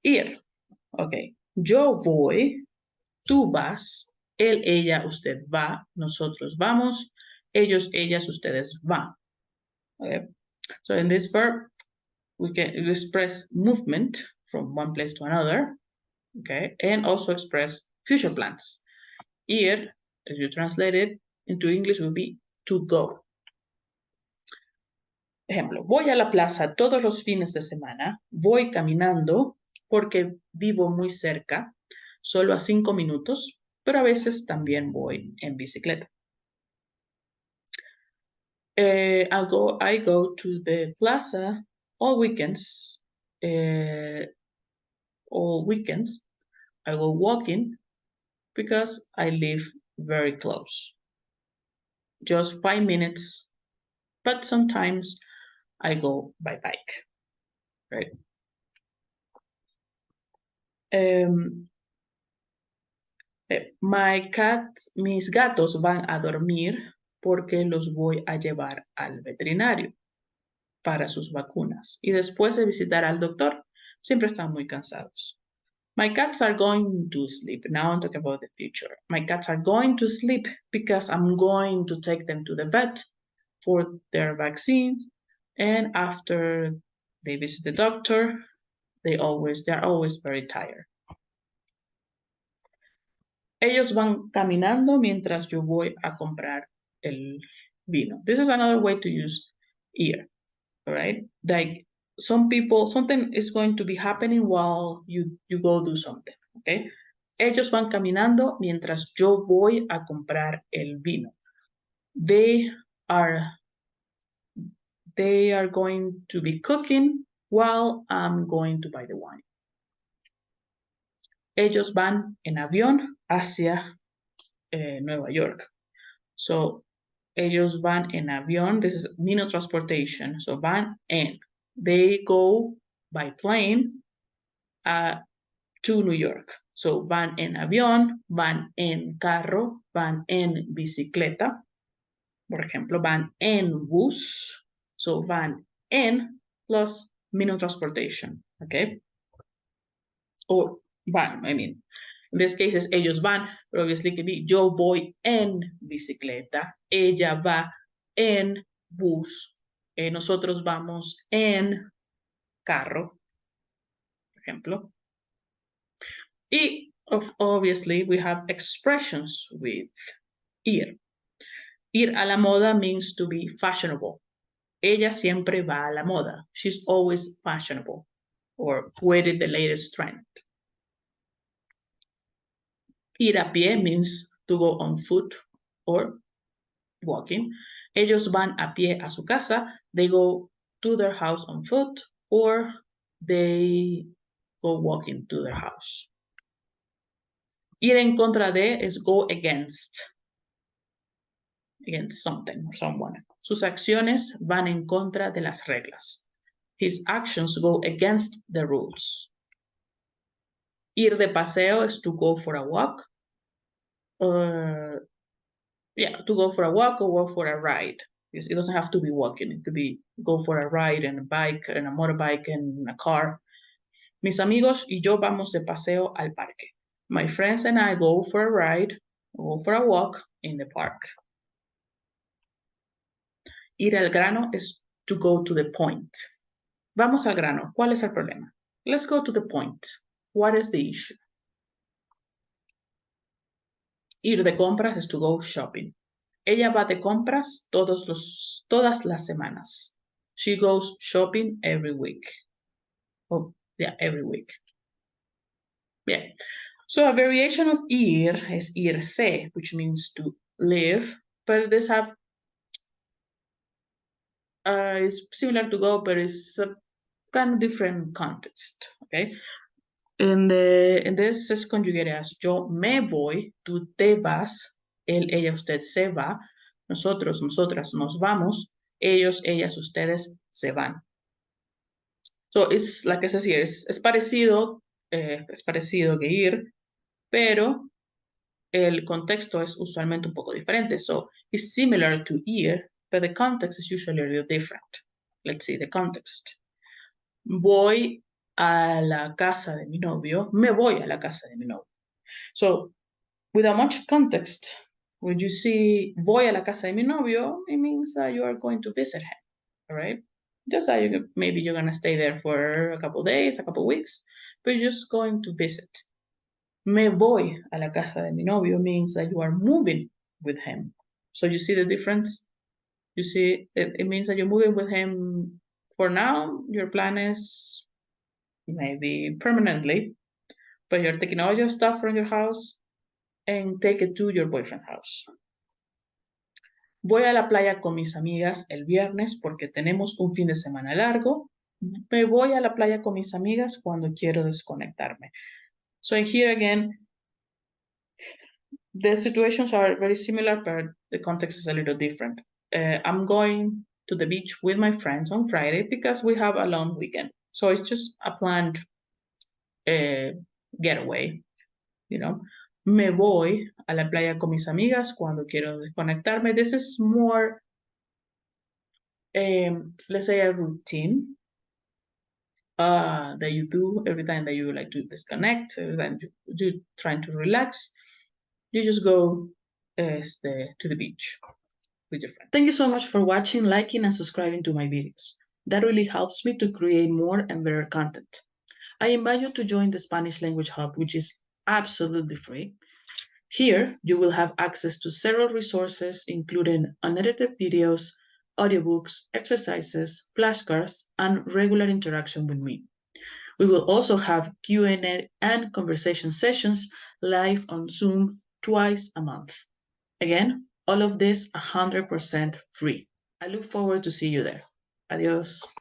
Ir. Ok. Yo voy, tú vas, él, ella, usted va, nosotros vamos, ellos, ellas, ustedes van. Okay. So in this verb, we can express movement from one place to another, okay, and also express future plans. Ir, if you translate it into English, will be to go. Ejemplo, voy a la plaza todos los fines de semana, voy caminando porque vivo muy cerca, solo a 5 minutos, pero a veces también voy en bicicleta. I go to the plaza all weekends. All weekends, I go walking because I live very close. Just 5 minutes, but sometimes I go by bike, right? Mis gatos van a dormir porque los voy a llevar al veterinario para sus vacunas. Y después de visitar al doctor, siempre están muy cansados. My cats are going to sleep. Now I'm talking about the future. My cats are going to sleep because I'm going to take them to the vet for their vaccines. And after they visit the doctor, they're always very tired. Ellos van caminando mientras yo voy a comprar el vino. This is another way to use ir, all right? Like something is going to be happening while you go do something, okay? Ellos van caminando mientras yo voy a comprar el vino. They are going to be cooking while I'm going to buy the wine. Ellos van en avión hacia Nueva York. So, ellos van en avión. This is mean of transportation. So, van en. They go by plane to New York. So, van en avión, van en carro, van en bicicleta. Por ejemplo, van en bus. So, van en plus mean of transportation. Okay? Or van, I mean. In this case, es ellos van, pero obviously could be yo voy en bicicleta, ella va en bus, nosotros vamos en carro, por ejemplo. Y obviously we have expressions with ir. Ir a la moda means to be fashionable. Ella siempre va a la moda. She's always fashionable or with the latest trend. Ir a pie means to go on foot or walking. Ellos van a pie a su casa. They go to their house on foot or they go walking to their house. Ir en contra de is go against something or someone. Sus acciones van en contra de las reglas. His actions go against the rules. Ir de paseo is to go for a walk. To go for a walk or go for a ride. It doesn't have to be walking. It could be go for a ride and a bike and a motorbike and a car. Mis amigos y yo vamos de paseo al parque. My friends and I go for a ride or go for a walk in the park. Ir al grano is to go to the point. Vamos al grano. ¿Cuál es el problema? Let's go to the point. What is the issue? Ir de compras is to go shopping. Ella va de compras todas las semanas. She goes shopping every week. Oh, yeah, every week. Bien. So a variation of ir is irse, which means to live, but this have is similar to go, but it's a kind of different context. Okay. In this is conjugated as yo me voy, tú te vas, él, ella, usted se va, nosotros, nosotras nos vamos, ellos, ellas, ustedes se van. So it's like I said here, es parecido que ir, pero el contexto es usualmente un poco diferente. So it's similar to ir, but the context is usually a little different. Let's see the context. Voy a la casa de mi novio, me voy a la casa de mi novio. So, without much context, when you see voy a la casa de mi novio, it means that you are going to visit him, all right? Just like maybe you're going to stay there for a couple days, a couple weeks, but you're just going to visit. Me voy a la casa de mi novio means that you are moving with him. So you see the difference? You see, it means that you're moving with him for now. Your plan is maybe permanently, but you're taking all your stuff from your house and take it to your boyfriend's house. Voy a la playa con mis amigas el viernes porque tenemos un fin de semana largo. Me voy a la playa con mis amigas cuando quiero desconectarme. So here again, the situations are very similar, but the context is a little different. I'm going to the beach with my friends on Friday because we have a long weekend. So it's just a planned getaway, you know. Me voy a la playa con mis amigas cuando quiero desconectarme. This is more, let's say, a routine that you do every time that you like to disconnect, every time you're trying to relax. You just go to the beach with your friend. Thank you so much for watching, liking, and subscribing to my videos. That really helps me to create more and better content. I invite you to join the Spanish Language Hub, which is absolutely free. Here, you will have access to several resources, including unedited videos, audiobooks, exercises, flashcards, and regular interaction with me. We will also have Q&A and conversation sessions live on Zoom twice a month. Again, all of this 100% free. I look forward to see you there. Adios.